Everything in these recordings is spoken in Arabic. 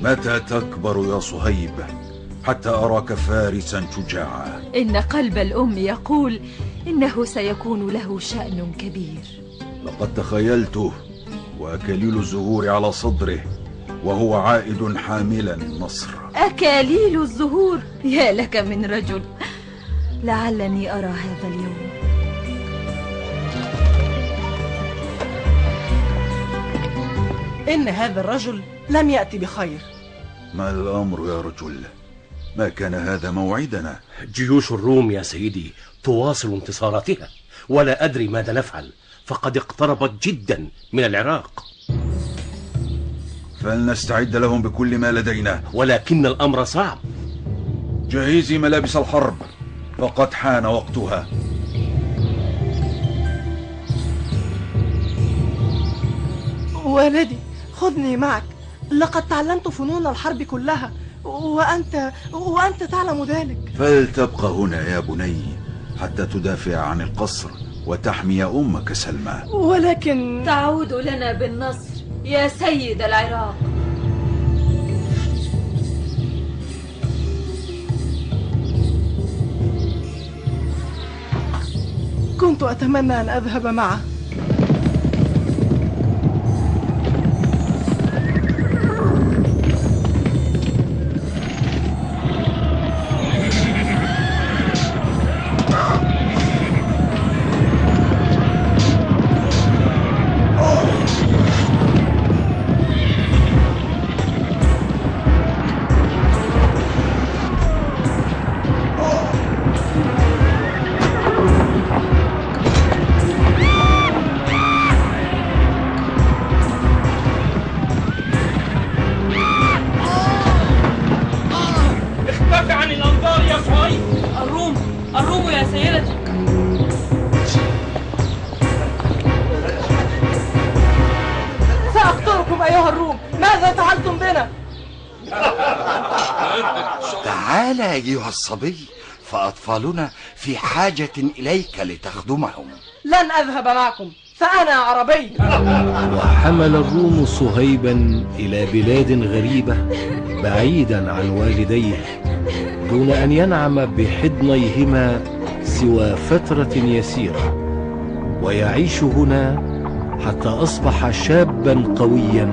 متى تكبر يا صهيب حتى أراك فارسا شجاعا؟ إن قلب الأم يقول إنه سيكون له شأن كبير. لقد تخيلته وأكاليل الزهور على صدره وهو عائد حاملا النصر. أكاليل الزهور؟ يا لك من رجل، لعلني أرى هذا اليوم. إن هذا الرجل لم يأتي بخير. ما الأمر يا رجل؟ ما كان هذا موعدنا؟ جيوش الروم يا سيدي تواصل انتصاراتها، ولا أدري ماذا نفعل، فقد اقتربت جدا من العراق. فلنستعد لهم بكل ما لدينا، ولكن الأمر صعب. جهزي ملابس الحرب فقد حان وقتها. والدي خذني معك، لقد تعلمت فنون الحرب كلها، وأنت تعلم ذلك. فلتبقى هنا يا بني حتى تدافع عن القصر وتحمي أمك سلمى. ولكن تعود لنا بالنصر يا سيد العراق. كنت أتمنى أن أذهب معه. الروم يا سيدتي. سأقتلكم أيها الروم، ماذا فعلتم بنا؟ تعال أيها الصبي، فأطفالنا في حاجة إليك لتخدمهم. لن أذهب معكم، فأنا عربي. وحمل الروم صهيبا إلى بلاد غريبة بعيدا عن والديه، دون أن ينعم بحضنيهما سوى فترة يسيرة، ويعيش هنا حتى أصبح شابا قويا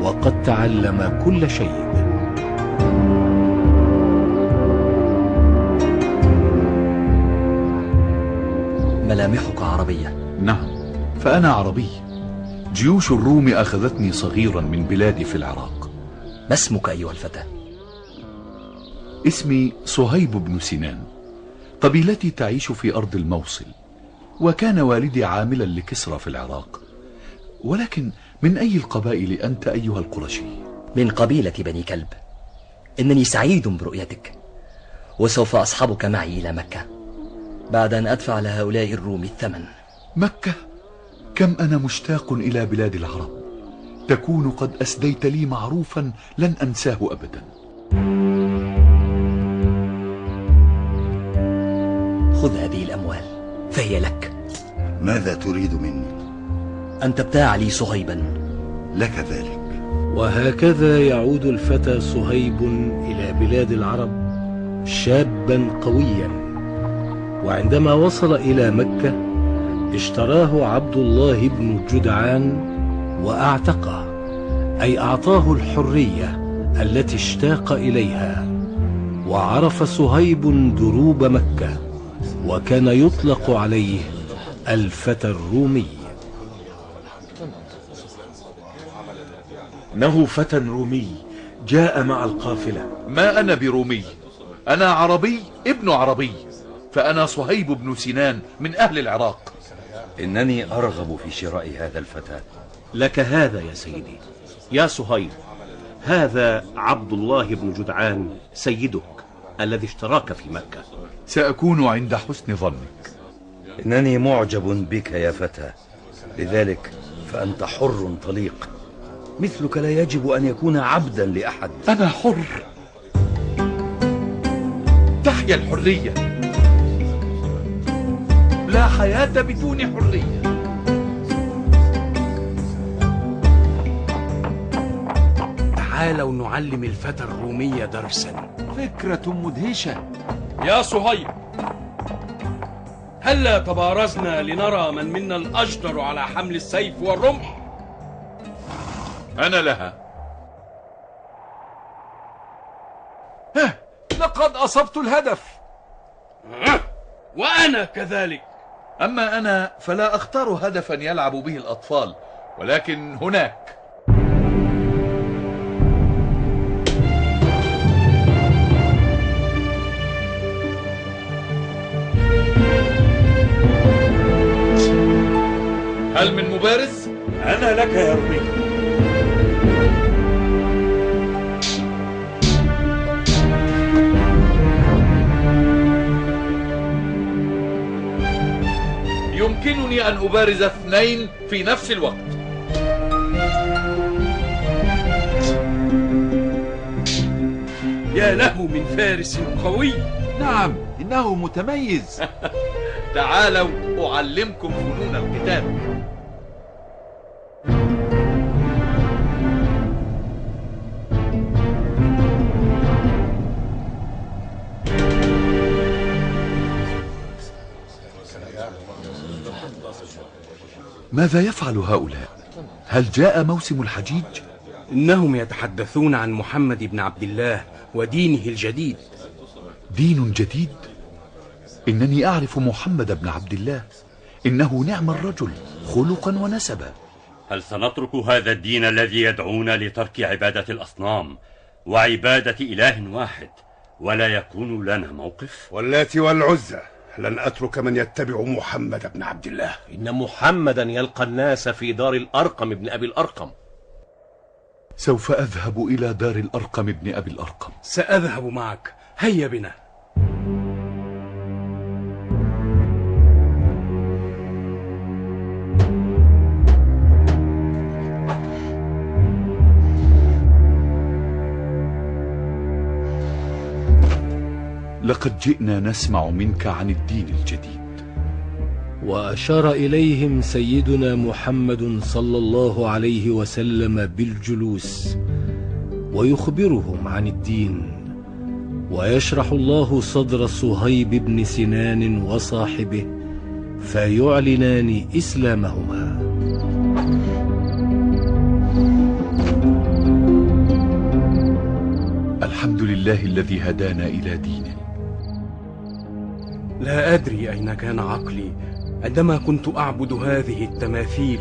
وقد تعلم كل شيء. ملامحك عربية. نعم، فأنا عربي. جيوش الروم أخذتني صغيرا من بلادي في العراق. ما اسمك أيها الفتى؟ اسمي صهيب بن سنان. قبيلتي تعيش في أرض الموصل، وكان والدي عاملا لكسرى في العراق. ولكن من أي القبائل أنت أيها القرشي؟ من قبيلة بني كلب. إنني سعيد برؤيتك، وسوف أصحبك معي إلى مكة بعد أن أدفع لهؤلاء الروم الثمن. مكة؟ كم أنا مشتاق إلى بلاد العرب. تكون قد أسديت لي معروفا لن أنساه أبدا. خذ هذه الأموال فهي لك. ماذا تريد مني؟ أن تبتاع لي صهيبا. لك ذلك. وهكذا يعود الفتى صهيب إلى بلاد العرب شابا قويا. وعندما وصل إلى مكة اشتراه عبد الله بن جدعان وأعتقه، أي أعطاه الحرية التي اشتاق إليها. وعرف صهيب دروب مكة، وكان يطلق عليه الفتى الرومي. إنه فتى رومي جاء مع القافلة. ما أنا برومي، أنا عربي ابن عربي، فأنا صهيب بن سنان من أهل العراق. إنني أرغب في شراء هذا الفتى. لك هذا يا سيدي. يا صهيب، هذا عبد الله بن جدعان سيدك الذي اشتراك في مكة. سأكون عند حسن ظنك. إنني معجب بك يا فتى، لذلك فأنت حر طليق، مثلك لا يجب أن يكون عبدا لأحد. أنا حر. تحيا الحرية. لا حياة بدون حرية. تعالوا نعلم الفتى الرومي درسا. فكرة مدهشة. يا صهيب، هلا تبارزنا لنرى من منا الأجدر على حمل السيف والرمح؟ أنا لها. لقد أصبت الهدف. وأنا كذلك. أما أنا فلا أختار هدفا يلعب به الأطفال، ولكن هناك. هل من مبارز؟ أنا لك يا ربي. يمكنني أن أبارز 2 في نفس الوقت. يا له من فارس قوي. نعم، إنه متميز. تعالوا أعلمكم فنون القتال. ماذا يفعل هؤلاء؟ هل جاء موسم الحجيج؟ إنهم يتحدثون عن محمد بن عبد الله ودينه الجديد. دين جديد؟ إنني أعرف محمد بن عبد الله، إنه نعم الرجل خلقا ونسبا. هل سنترك هذا الدين الذي يدعونا لترك عبادة الأصنام وعبادة إله واحد ولا يكون لنا موقف؟ واللات والعزى لن أترك من يتبع محمد بن عبد الله. إن محمدا يلقى الناس في دار الأرقم بن أبي الأرقم. سوف أذهب إلى دار الأرقم بن أبي الأرقم. سأذهب معك، هيا بنا. لقد جئنا نسمع منك عن الدين الجديد. وأشار إليهم سيدنا محمد صلى الله عليه وسلم بالجلوس ويخبرهم عن الدين، ويشرح الله صدر صهيب بن سنان وصاحبه فيعلنان إسلامهما. الحمد لله الذي هدانا إلى دينه. لا أدري أين كان عقلي عندما كنت أعبد هذه التماثيل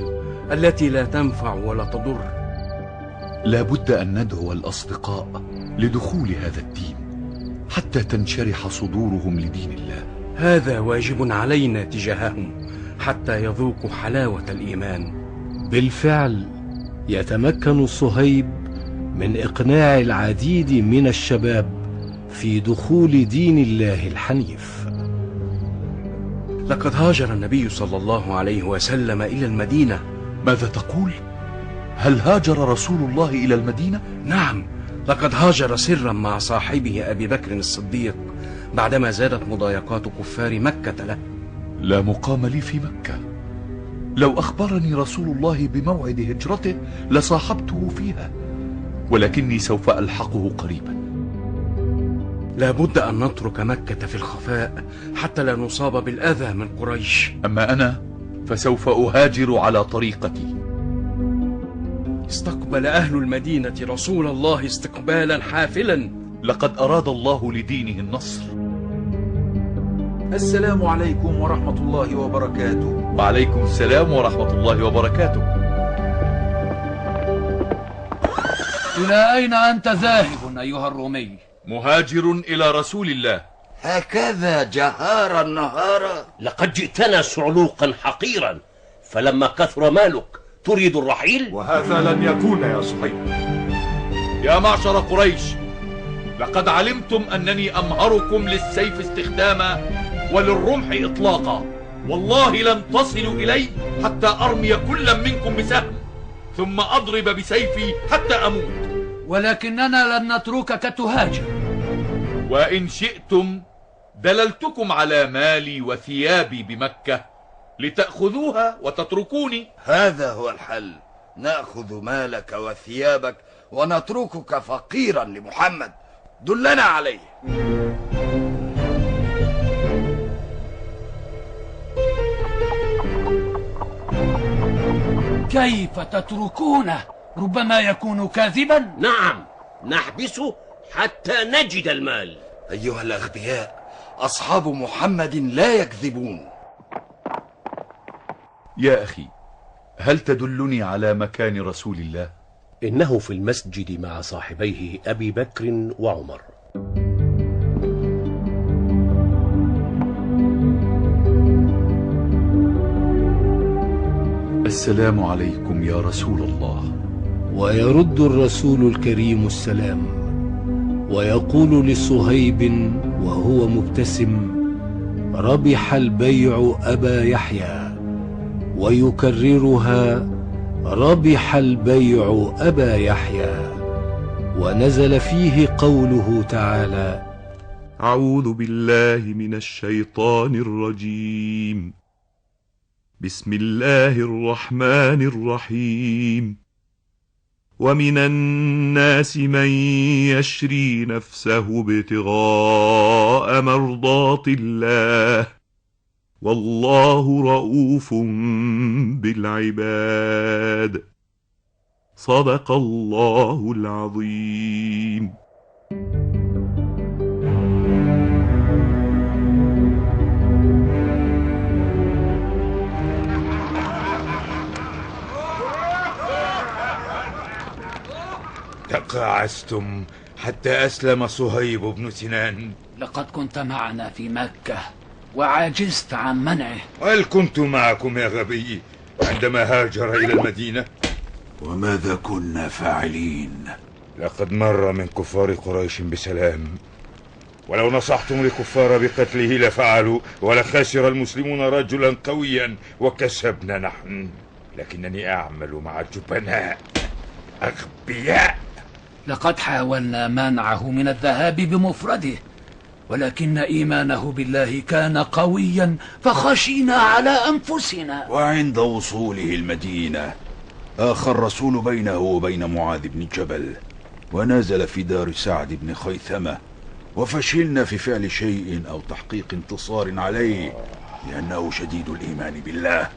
التي لا تنفع ولا تضر. لا بد أن ندعو الأصدقاء لدخول هذا الدين حتى تنشرح صدورهم لدين الله. هذا واجب علينا تجاههم حتى يذوقوا حلاوة الإيمان. بالفعل يتمكن صهيب من إقناع العديد من الشباب في دخول دين الله الحنيف. لقد هاجر النبي صلى الله عليه وسلم إلى المدينة. ماذا تقول؟ هل هاجر رسول الله إلى المدينة؟ نعم، لقد هاجر سرا مع صاحبه أبي بكر الصديق بعدما زادت مضايقات كفار مكة له. لا مقام لي في مكة. لو أخبرني رسول الله بموعد هجرته لصاحبته فيها، ولكني سوف ألحقه قريبا. لا بد أن نترك مكة في الخفاء حتى لا نصاب بالأذى من قريش. أما أنا فسوف أهاجر على طريقتي. استقبل أهل المدينة رسول الله استقبالا حافلا. لقد أراد الله لدينه النصر. السلام عليكم ورحمة الله وبركاته. وعليكم السلام ورحمة الله وبركاته. إلى أين أنت ذاهب أيها الرومي؟ مهاجر إلى رسول الله. هكذا جهارا نهارا؟ لقد جئتنا صعلوقا حقيرا، فلما كثر مالك تريد الرحيل؟ وهذا لن يكون يا صهيب. يا معشر قريش، لقد علمتم أنني أمهركم للسيف استخداما وللرمح إطلاقا. والله لن تصلوا إلي حتى أرمي كل منكم بسهم ثم أضرب بسيفي حتى أموت. ولكننا لن نتركك تهاجر. وإن شئتم دللتكم على مالي وثيابي بمكة لتأخذوها وتتركوني. هذا هو الحل، نأخذ مالك وثيابك ونتركك فقيرا لمحمد. دلنا عليه. كيف تتركونه؟ ربما يكون كاذبا. نعم، نحبسه حتى نجد المال. أيها الأغبياء، أصحاب محمد لا يكذبون. يا أخي، هل تدلني على مكان رسول الله؟ إنه في المسجد مع صاحبيه أبي بكر وعمر. السلام عليكم يا رسول الله. ويرد الرسول الكريم السلام، ويقول لصهيب وهو مبتسم: ربح البيع أبا يحيى، ويكررها: ربح البيع أبا يحيى. ونزل فيه قوله تعالى: أعوذ بالله من الشيطان الرجيم. بسم الله الرحمن الرحيم. ومن الناس من يشري نفسه ابتغاء مرضات الله والله رؤوف بالعباد. صدق الله العظيم. تقاعستم حتى أسلم صهيب بن سنان. لقد كنت معنا في مكة وعجزت عن منعه. هل كنت معكم يا غبي عندما هاجر إلى المدينة؟ وماذا كنا فاعلين؟ لقد مر من كفار قريش بسلام، ولو نصحتم الكفار بقتله لفعلوا، ولخسر المسلمون رجلا قويا وكسبنا نحن. لكنني أعمل مع جبناء أغبياء. لقد حاولنا منعه من الذهاب بمفرده، ولكن إيمانه بالله كان قويا فخشينا على أنفسنا. وعند وصوله المدينة آخى الرسول بينه وبين معاذ بن جبل، ونزل في دار سعد بن خيثمة، وفشلنا في فعل شيء أو تحقيق انتصار عليه لأنه شديد الإيمان بالله.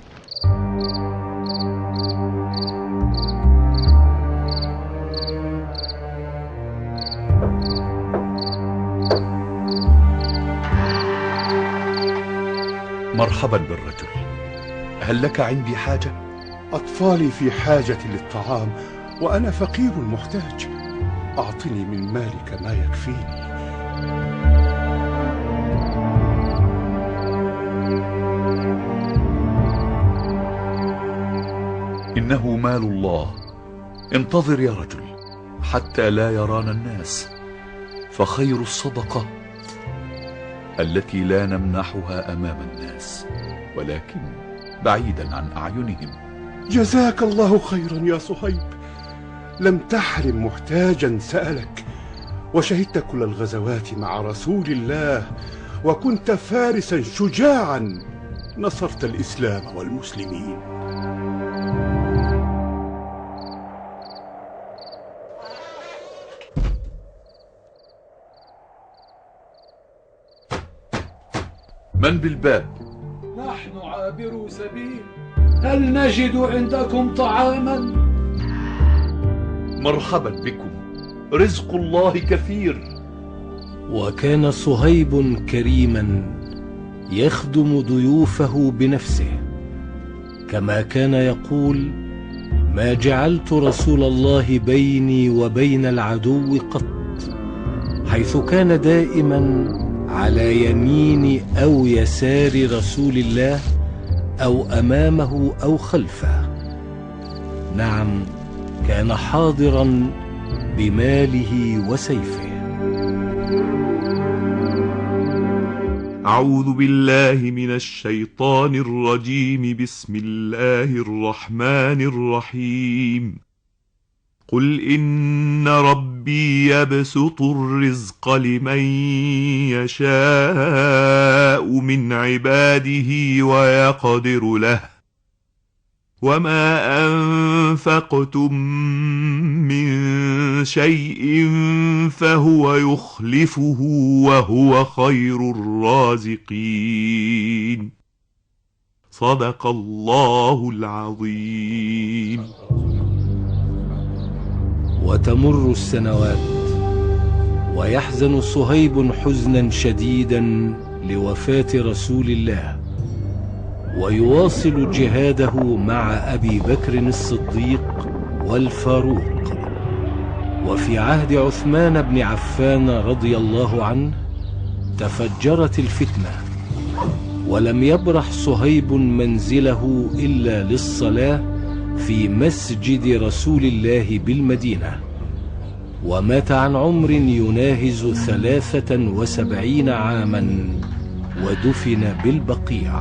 مرحبا بالرجل، هل لك عندي حاجة؟ أطفالي في حاجة للطعام وأنا فقير محتاج. أعطني من مالك ما يكفيني. إنه مال الله. انتظر يا رجل حتى لا يرانا الناس، فخير الصدقة التي لا نمنحها أمام الناس ولكن بعيدا عن أعينهم. جزاك الله خيرا يا صهيب، لم تحرم محتاجا سألك، وشهدت كل الغزوات مع رسول الله، وكنت فارسا شجاعا نصرت الإسلام والمسلمين. من بالباب؟ نحن عابرو سبيل، هل نجد عندكم طعاما؟ مرحبا بكم، رزق الله كثير. وكان صهيب كريما يخدم ضيوفه بنفسه، كما كان يقول: ما جعلت رسول الله بيني وبين العدو قط، حيث كان دائما على يمين أو يسار رسول الله، أو أمامه أو خلفه. نعم، كان حاضرا بماله وسيفه. أعوذ بالله من الشيطان الرجيم. بسم الله الرحمن الرحيم. قل إن ربي يبسط الرزق لمن يشاء من عباده ويقدر له، وما أنفقتم من شيء فهو يخلفه وهو خير الرازقين. صدق الله العظيم. وتمر السنوات ويحزن صهيب حزنا شديدا لوفاة رسول الله، ويواصل جهاده مع أبي بكر الصديق والفاروق. وفي عهد عثمان بن عفان رضي الله عنه تفجرت الفتنة، ولم يبرح صهيب منزله إلا للصلاة في مسجد رسول الله بالمدينة، ومات عن عمر يناهز 73 عاما ودفن بالبقيع.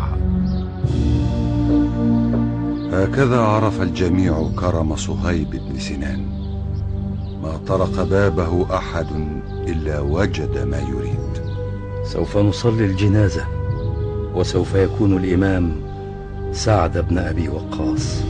هكذا عرف الجميع كرم صهيب بن سنان، ما طرق بابه أحد إلا وجد ما يريد. سوف نصلي الجنازة، وسوف يكون الإمام سعد بن أبي وقاص.